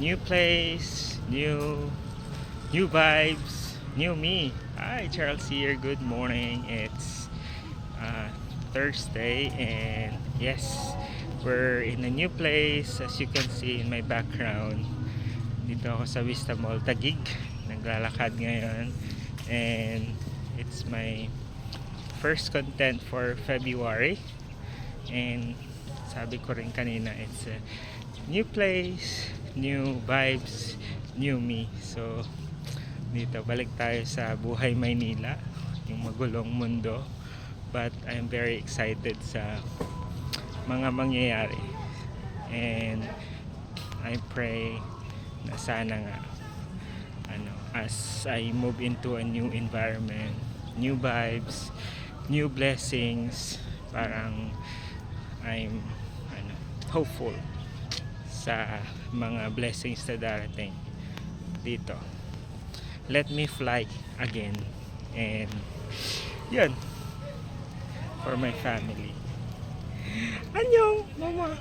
new place, new vibes, new me. Hi, Charles here. Good morning. It's Thursday, and yes, we're in a new place. As you can see in my background, dito ako sa Vista Mall, Taguig. Naglalakad ngayon, and it's my first content for February. And sabi ko rin kanina, it's a new place, new vibes, new me. So dito balik tayo sa buhay Maynila, yung magulong mundo, but I'm very excited sa mga mangyayari, and I pray na sana nga as I move into a new environment, new vibes, new blessings, parang I'm hopeful sa mga blessings na darating dito. Let me fly again, and yun, for my family. Annyeong mama.